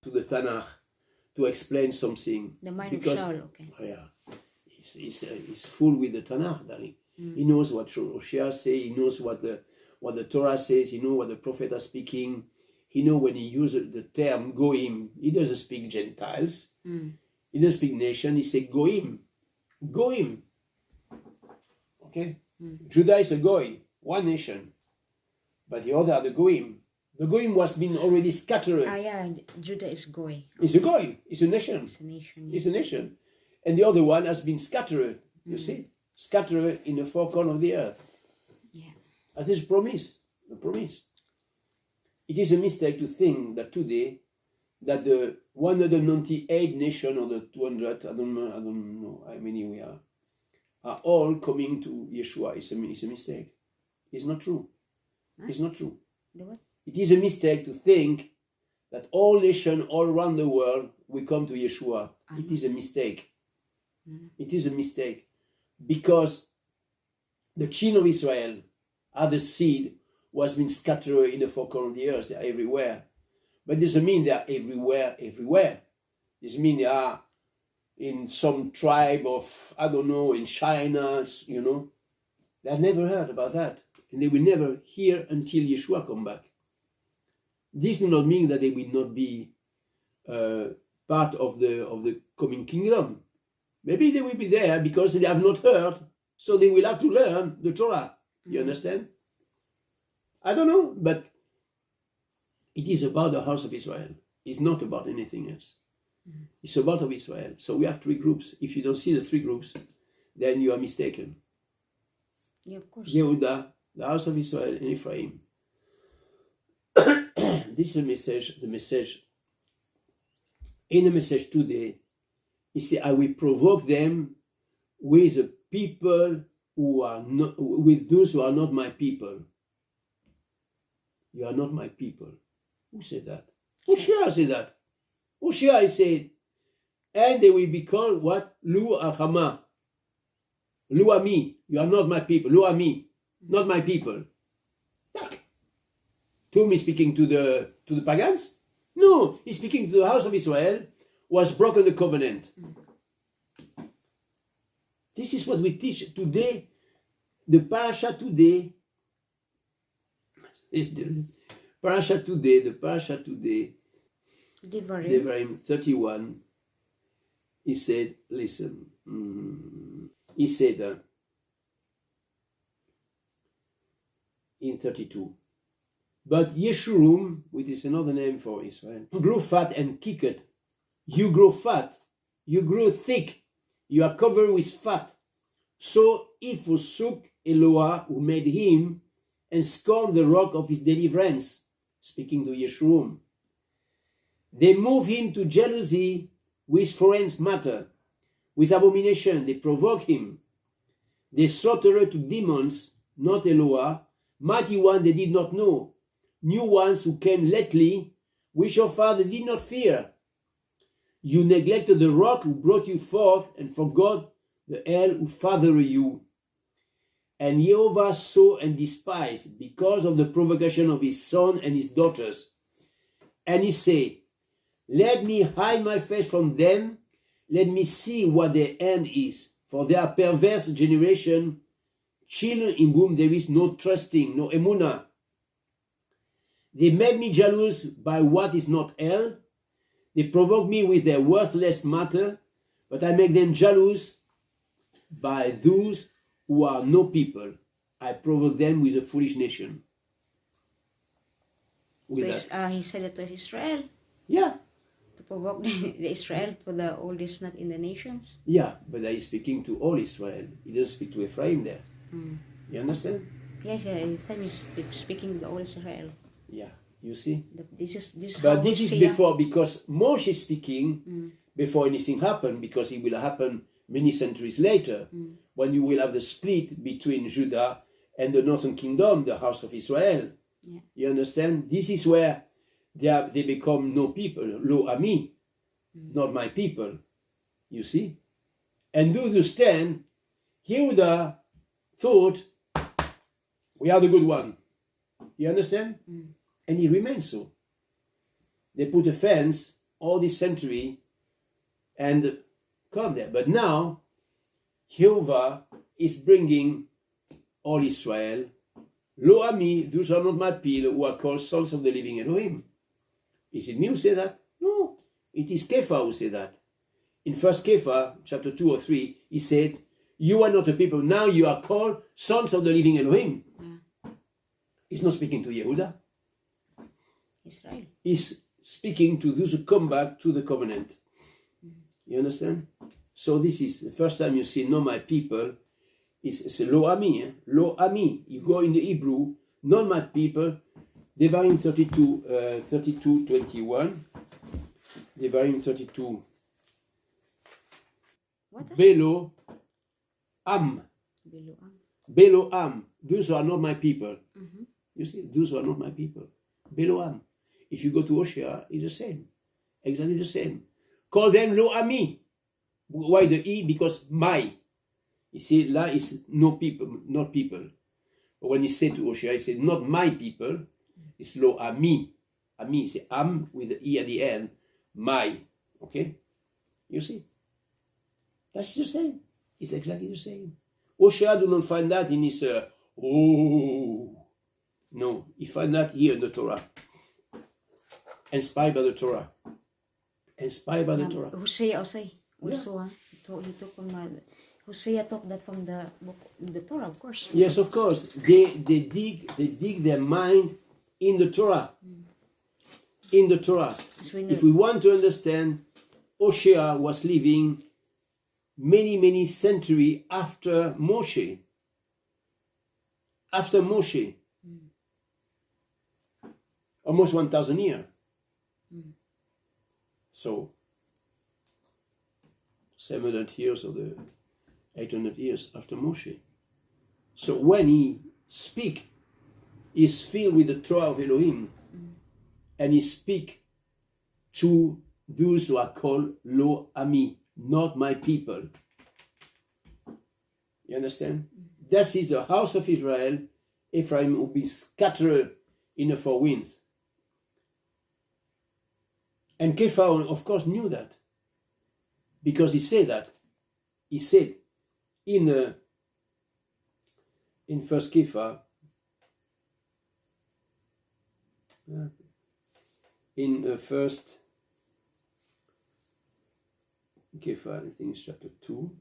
to the Tanakh to explain something. The mind because, of Shaul, okay. Oh yeah, he's full with the Tanakh, darling. He knows what Hoshea say. He knows what the Torah says. He knows what the prophet are speaking. He knows when he uses the term goim. He doesn't speak Gentiles. He doesn't speak nation. He says goim, goim. Okay, Judah is a goy, one nation, but the other are the goim. The goyim was been already scattered. Yeah, Judah is goy. It's a goy. It's a nation. It's a nation. It's a nation. And the other one has been scattered. You see? Scattered in the four corners of the earth. Yeah. As is promise. The promise. It is a mistake to think that today that the 198 nation or the 200, I don't know how many we are all coming to Yeshua. It's a mistake. It's not true. Huh? It's not true. The what? It is a mistake to think that all nations all around the world will come to Yeshua. It is a mistake. It is a mistake. Because the children of Israel are the seed was been scattered in the four corners of the earth. They are everywhere. But it doesn't mean they are everywhere. It doesn't mean they are in some tribe of, I don't know, in China, you know. They have never heard about that. And they will never hear until Yeshua come back. This do not mean that they will not be part of the coming kingdom. Maybe they will be there because they have not heard, so they will have to learn the Torah. You understand? I don't know, but it is about the house of Israel. It's not about anything else. It's about of Israel. So we have three groups. If you don't see the three groups, then you are mistaken. Yeah, of course. Yehuda, the house of Israel, and Ephraim. This is the message. In the message today, he said, I will provoke them with the people who are not, with those who are not my people. You are not my people. Who said that? Hoshea said that. Hoshea said, and they will be called what? Lu Achama. Lu Ammi. You are not my people. Lu Ammi. Not my people. To whom he's speaking to the pagans? No, he's speaking to the house of Israel who has broken the covenant. This is what we teach today. The parasha today. The parasha today. Devarim 31. He said, listen. He said in 32. But Yeshurun, which is another name for Israel, grew fat and kicked. You grow fat, you grow thick, you are covered with fat. So he forsook Eloah, who made him, and scorned the rock of his deliverance, speaking to Yeshurun. They move him to jealousy with foreign matter, with abomination. They provoke him. They slaughter to demons, not Eloah, mighty one they did not know, new ones who came lately, which your father did not fear. You neglected the rock who brought you forth, and forgot the El who fathered you. And Jehovah saw and despised because of the provocation of his son and his daughters. And he said, let me hide my face from them, let me see what their end is, for they are perverse generation, children in whom there is no trusting, no emunah. They made me jealous by what is not El. They provoke me with their worthless matter, but I make them jealous by those who are no people. I provoke them with a foolish nation. He said it to Israel. Yeah. To provoke the Israel for the oldest not in the nations. Yeah, but he is speaking to all Israel. He doesn't speak to Ephraim there. You understand? Yes, this time he's speaking to the old Israel. Yeah, you see? This is before, because Moshe is speaking before anything happened, because it will happen many centuries later, when you will have the split between Judah and the northern kingdom, the house of Israel. Yeah. You understand? This is where they become no people, lo ami, not my people. You see? And do you stand? Yehuda thought, we are the good one. You understand? And he remains so. They put a fence all this century and come there. But now, Jehovah is bringing all Israel. Lo Ammi, those are not my people who are called sons of the living Elohim. Is it me who say that? No. It is Kepha who said that. In 1 Kepha, chapter 2 or 3, he said, you are not a people, now you are called sons of the living Elohim. He's not speaking to Yehuda. Israel. He's speaking to those who come back to the covenant. You understand? So this is the first time you see not my people. It's Lo Ammi. Lo Ammi. You go in the Hebrew, not my people. Devarim 32:21. Devarim 32. What? Belo Am. Below Am. Belo Am. Those who are not my people. You see, those who are not my people. Belo Am. If you go to Hosea, it's the same. Exactly the same. Call them Lo Ammi. Why the E? Because my. You see, La is no people, not people. But when he said to Hosea, he said, not my people. It's Lo Ammi. Ammi, it's Am with the E at the end. My. Okay? You see? That's the same. It's exactly the same. Hosea do not find that in his, No, he find that here in the Torah. Inspired by the Torah. Inspired by the Torah. Hosea also. He took from Hosea took that from the book, the Torah, of course. Yes, of course. They dig their mind in the Torah. In the Torah. So if we want to understand, Hosea was living many centuries after Moshe. After Moshe. Almost 1,000 years. So 700 years or the 800 years after Moshe. So when he speak, he's filled with the Torah of Elohim, and he speak to those who are called Lo Ammi, not my people. You understand? This is the house of Israel. Ephraim will be scattered in the four winds. And Kepha, of course, knew that. Because he said that. He said in 1 Kepha, in the first Kepha, I think it's chapter 2.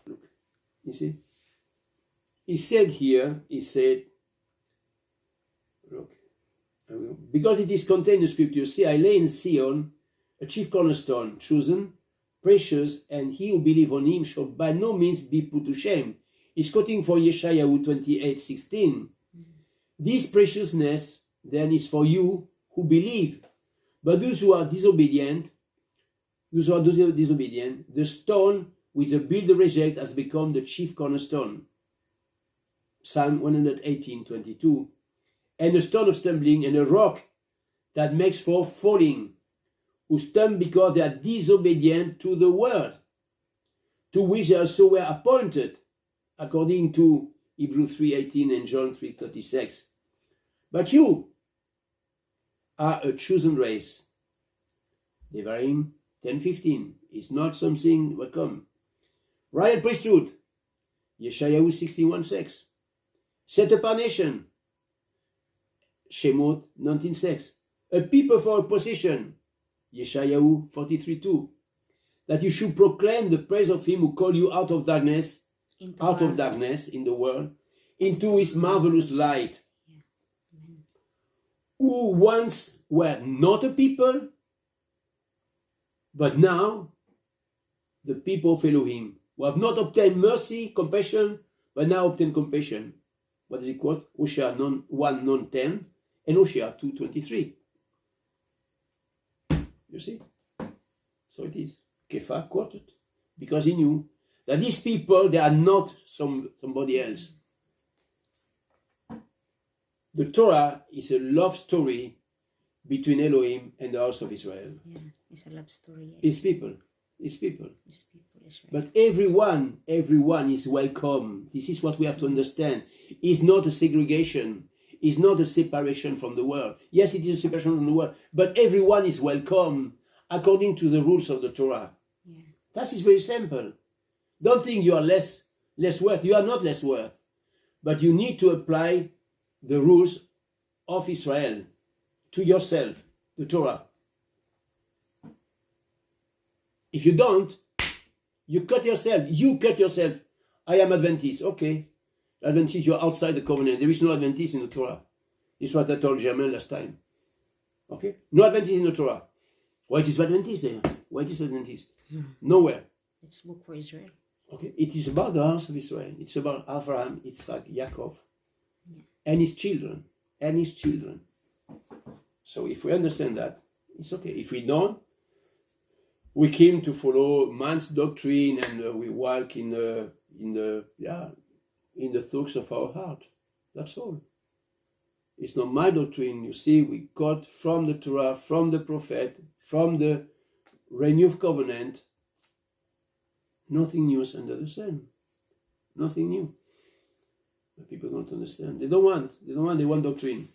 Look, you see? He said here, look, because it is contained in the scripture, see, I lay in Zion a chief cornerstone, chosen, precious, and he who believe on him shall by no means be put to shame. He's quoting for Yeshayahu 28:16. This preciousness then is for you who believe. But those who are disobedient, the stone which the builder reject has become the chief cornerstone. Psalm 118:22. And a stone of stumbling and a rock that makes for falling, who stumble because they are disobedient to the word, to which they also were appointed, according to Hebrews 3:18 and John 3:36. But you are a chosen race. Devarim 10:15 is not something that come. Royal priesthood, Yeshayahu 61:6. Set apart nation, Shemot 19:6. A people for a possession, Yeshayahu 43:2. That you should proclaim the praise of him who called you out of darkness in the world, into his marvelous light. Who once were not a people, but now the people of Elohim, who have not obtained mercy, compassion, but now obtain compassion. What does he quote? Hosea 1:10 and Hosea 2:23. You see? So it is. Kepha quoted, because he knew that these people, they are not somebody else. The Torah is a love story between Elohim and the house of Israel. Yeah, it's a love story. Yes. It's people. Israel. But But everyone is welcome. This is what we have to understand. It's not a segregation. is not a separation from the world. Yes, it is a separation from the world, but everyone is welcome according to the rules of the Torah. Yeah. That is very simple. Don't think you are less worth. You are not less worth. But you need to apply the rules of Israel to yourself, the Torah. If you don't, you cut yourself. I am Adventist. Okay. Adventist, you're outside the covenant. There is no Adventist in the Torah. This is what I told Germain last time. Okay? No Adventist in the Torah. Why it is Adventist there? Why it is Adventist? Nowhere. It's book for Israel. Okay? It is about the house of Israel. It's about Abraham, Yitzhak, Yaakov, and his children. So if we understand that, it's okay. If we don't, we came to follow man's doctrine, and we walk in the thoughts of our heart. That's all. It's not my doctrine. You see, we got from the Torah, from the prophet, from the renewed covenant. Nothing new is under the sun. Nothing new. But people don't understand. They want doctrine.